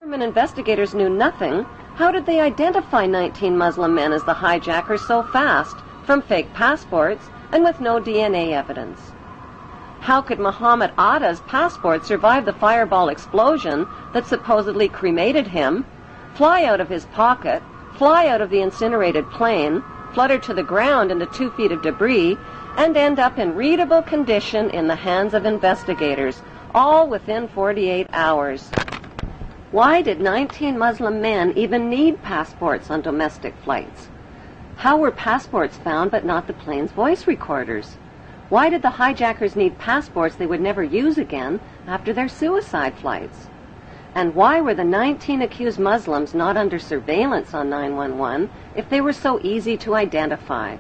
Government investigators knew nothing, how did they identify 19 Muslim men as the hijackers so fast, from fake passports and with no DNA evidence? How could Muhammad Atta's passport survive the fireball explosion that supposedly cremated him, fly out of his pocket, fly out of the incinerated plane, flutter to the ground into 2 feet of debris, and end up in readable condition in the hands of investigators, all within 48 hours? Why did 19 Muslim men even need passports on domestic flights? How were passports found but not the plane's voice recorders? Why did the hijackers need passports they would never use again after their suicide flights? And why were the 19 accused Muslims not under surveillance on 911 if they were so easy to identify?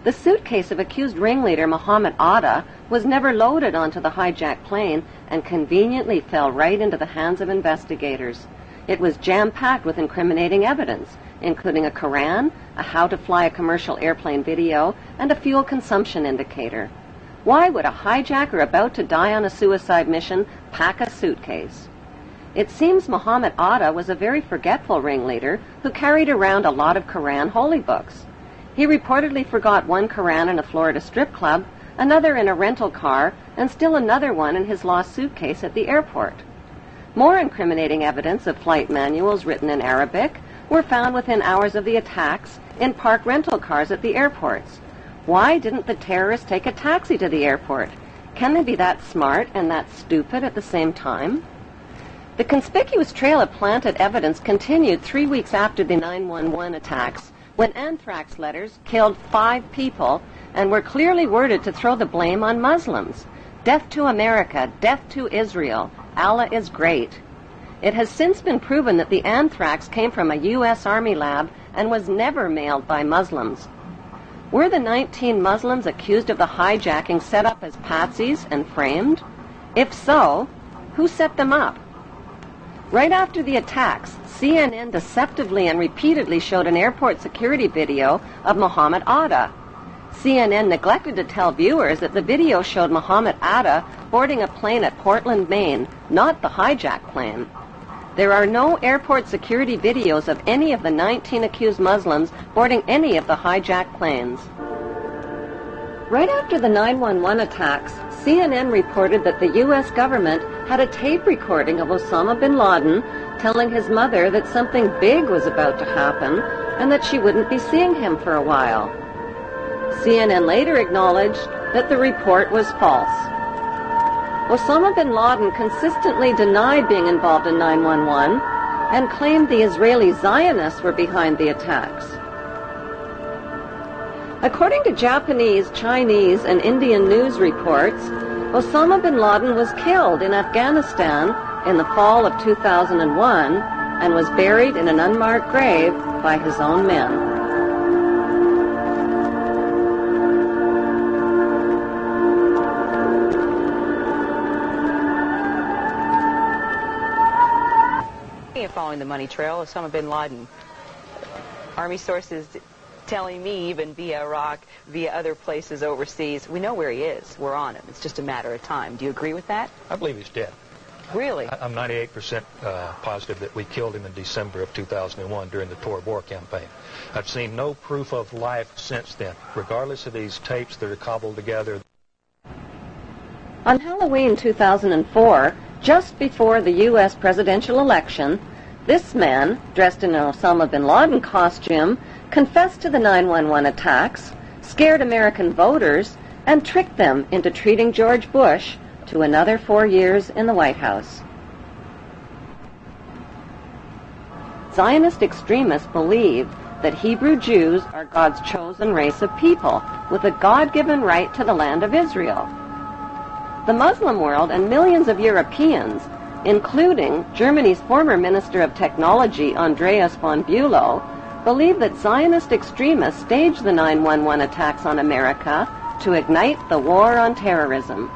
The suitcase of accused ringleader Muhammad Atta was never loaded onto the hijacked plane and conveniently fell right into the hands of investigators. It was jam-packed with incriminating evidence, including a Quran, a how to fly a commercial airplane video, and a fuel consumption indicator. Why would a hijacker about to die on a suicide mission pack a suitcase? It seems Muhammad Atta was a very forgetful ringleader who carried around a lot of Quran holy books. He reportedly forgot one Quran in a Florida strip club, another in a rental car, and still another one in his lost suitcase at the airport. More incriminating evidence of flight manuals written in Arabic were found within hours of the attacks in parked rental cars at the airports. Why didn't the terrorists take a taxi to the airport? Can they be that smart and that stupid at the same time? The conspicuous trail of planted evidence continued 3 weeks after the 911 attacks, when anthrax letters killed 5 people and were clearly worded to throw the blame on Muslims. Death to America, death to Israel, Allah is great. It has since been proven that the anthrax came from a U.S. Army lab and was never mailed by Muslims. Were the 19 Muslims accused of the hijacking set up as patsies and framed? If so, who set them up? Right after the attacks, CNN deceptively and repeatedly showed an airport security video of Muhammad Atta. CNN neglected to tell viewers that the video showed Muhammad Atta boarding a plane at Portland, Maine, not the hijacked plane. There are no airport security videos of any of the 19 accused Muslims boarding any of the hijacked planes. Right after the 911 attacks, CNN reported that the U.S. government had a tape recording of Osama bin Laden telling his mother that something big was about to happen and that she wouldn't be seeing him for a while. CNN later acknowledged that the report was false. Osama bin Laden consistently denied being involved in 911 and claimed the Israeli Zionists were behind the attacks. According to Japanese, Chinese, and Indian news reports, Osama bin Laden was killed in Afghanistan in the fall of 2001 and was buried in an unmarked grave by his own men. Following the money trail, Osama bin Laden. Army sources telling me, even via Iraq, via other places overseas, we know where he is. We're on him. It's just a matter of time. Do you agree with that? I believe he's dead. Really? I'm 98% positive that we killed him in December of 2001 during the Tora Bora campaign. I've seen no proof of life since then, regardless of these tapes that are cobbled together. On Halloween 2004, just before the U.S. presidential election, this man, dressed in an Osama bin Laden costume, confessed to the 911 attacks, scared American voters, and tricked them into treating George Bush to another 4 years in the White House. Zionist extremists believe that Hebrew Jews are God's chosen race of people with a God-given right to the land of Israel. The Muslim world and millions of Europeans, including Germany's former Minister of Technology, Andreas von Bülow, believe that Zionist extremists staged the 911 attacks on America to ignite the war on terrorism.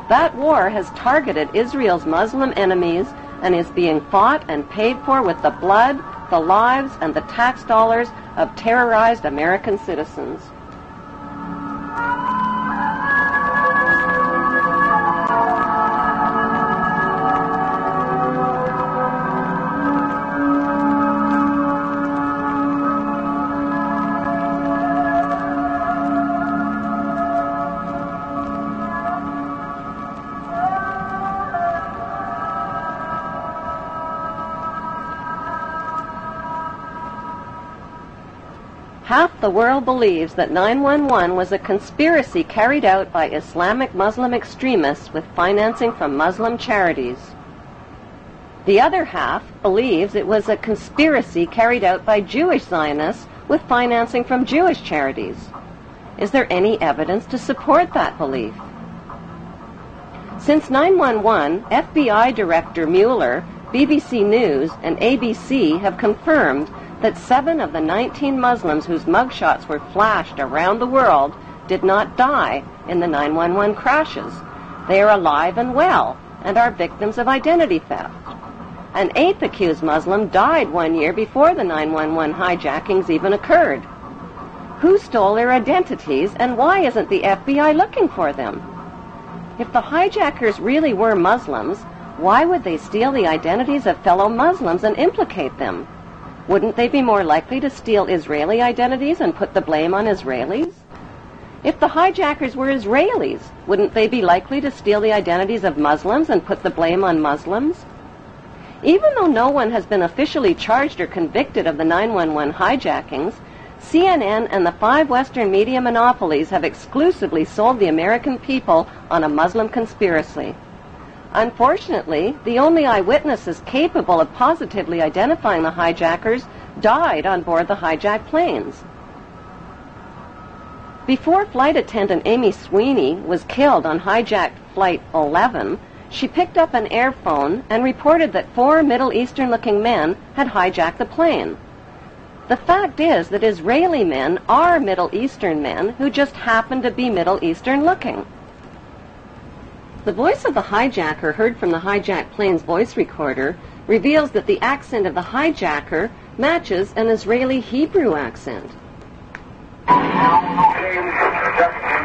That war has targeted Israel's Muslim enemies and is being fought and paid for with the blood, the lives, and the tax dollars of terrorized American citizens. half the world believes that 911 was a conspiracy carried out by Islamic Muslim extremists with financing from Muslim charities. The other half believes it was a conspiracy carried out by Jewish Zionists with financing from Jewish charities. Is there any evidence to support that belief? Since 911, FBI Director Mueller, BBC News, and ABC have confirmed that 7 of the 19 Muslims whose mugshots were flashed around the world did not die in the 911 crashes. They are alive and well and are victims of identity theft. An 8th accused Muslim died 1 year before the 911 hijackings even occurred. Who stole their identities, and why isn't the FBI looking for them? If the hijackers really were Muslims, why would they steal the identities of fellow Muslims and implicate them? Wouldn't they be more likely to steal Israeli identities and put the blame on Israelis? If the hijackers were Israelis, wouldn't they be likely to steal the identities of Muslims and put the blame on Muslims? Even though no one has been officially charged or convicted of the 911 hijackings, CNN and the 5 Western media monopolies have exclusively sold the American people on a Muslim conspiracy. Unfortunately, the only eyewitnesses capable of positively identifying the hijackers died on board the hijacked planes. Before flight attendant Amy Sweeney was killed on hijacked Flight 11, she picked up an airphone and reported that 4 Middle Eastern-looking men had hijacked the plane. The fact is that Israeli men are Middle Eastern men who just happen to be Middle Eastern-looking. The voice of the hijacker heard from the hijacked plane's voice recorder reveals that the accent of the hijacker matches an Israeli Hebrew accent.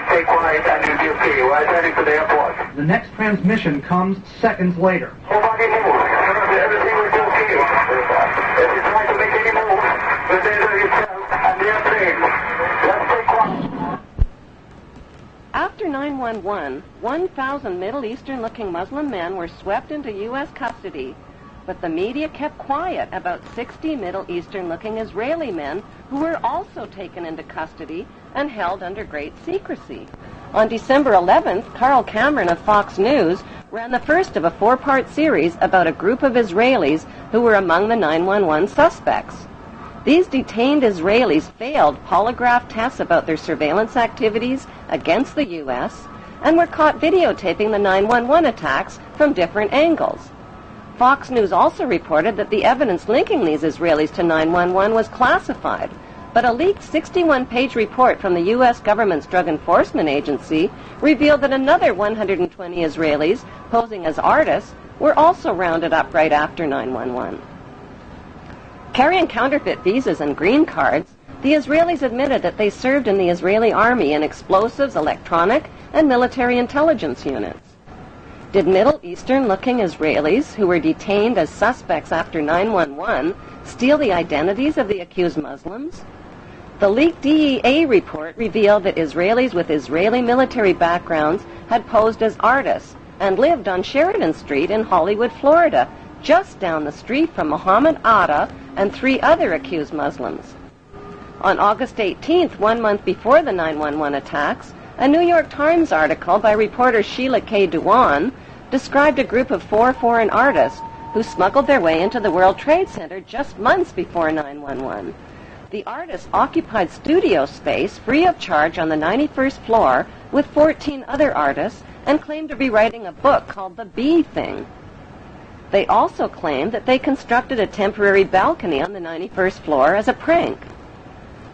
Stay quiet and you'll be okay. We're heading to the airport. The next transmission comes seconds later. Nobody move. Everything will be okay. If you try to make any move, the danger yourself and the airplane. Let's stay quiet. After 911, 1,000 Middle Eastern-looking Muslim men were swept into U.S. custody, but the media kept quiet about 60 Middle Eastern-looking Israeli men who were also taken into custody and held under great secrecy. On December 11th, Carl Cameron of Fox News ran the first of a 4-part series about a group of Israelis who were among the 911 suspects. These detained Israelis failed polygraph tests about their surveillance activities against the U.S. and were caught videotaping the 911 attacks from different angles. Fox News also reported that the evidence linking these Israelis to 911 was classified, but a leaked 61-page report from the U.S. government's Drug Enforcement Agency revealed that another 120 Israelis, posing as artists, were also rounded up right after 911. Carrying counterfeit visas and green cards, the Israelis admitted that they served in the Israeli army in explosives, electronic, and military intelligence units. Did Middle Eastern-looking Israelis who were detained as suspects after 911 steal the identities of the accused Muslims? The leaked DEA report revealed that Israelis with Israeli military backgrounds had posed as artists and lived on Sheridan Street in Hollywood, Florida, just down the street from Mohammed Atta and 3 other accused Muslims. On August 18th, 1 month before the 911 attacks, a New York Times article by reporter Sheila K. Dewan described a group of 4 foreign artists who smuggled their way into the World Trade Center just months before 911. The artists occupied studio space free of charge on the 91st floor with 14 other artists and claimed to be writing a book called The Bee Thing. They also claimed that they constructed a temporary balcony on the 91st floor as a prank.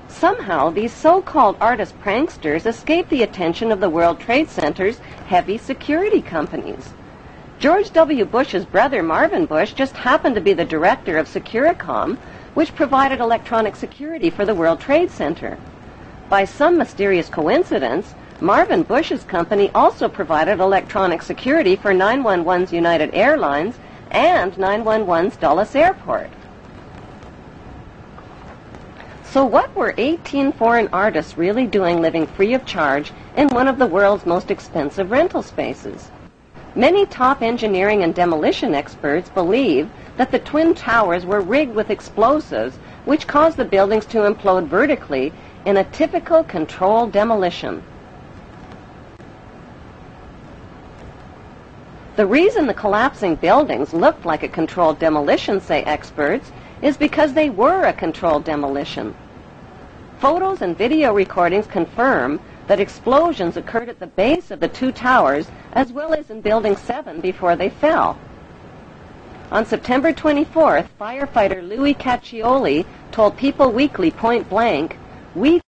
Somehow, these so-called artist pranksters escaped the attention of the World Trade Center's heavy security companies. George W. Bush's brother, Marvin Bush, just happened to be the director of Securicom, which provided electronic security for the World Trade Center. By some mysterious coincidence, Marvin Bush's company also provided electronic security for 911's United Airlines and 911's Dulles Airport. So what were 18 foreign artists really doing living free of charge in one of the world's most expensive rental spaces? Many top engineering and demolition experts believe that the Twin Towers were rigged with explosives which caused the buildings to implode vertically in a typical controlled demolition. The reason the collapsing buildings looked like a controlled demolition, say experts, is because they were a controlled demolition. Photos and video recordings confirm that explosions occurred at the base of the two towers as well as in Building 7 before they fell. On September 24th, firefighter Louis Caccioli told People Weekly point blank, "We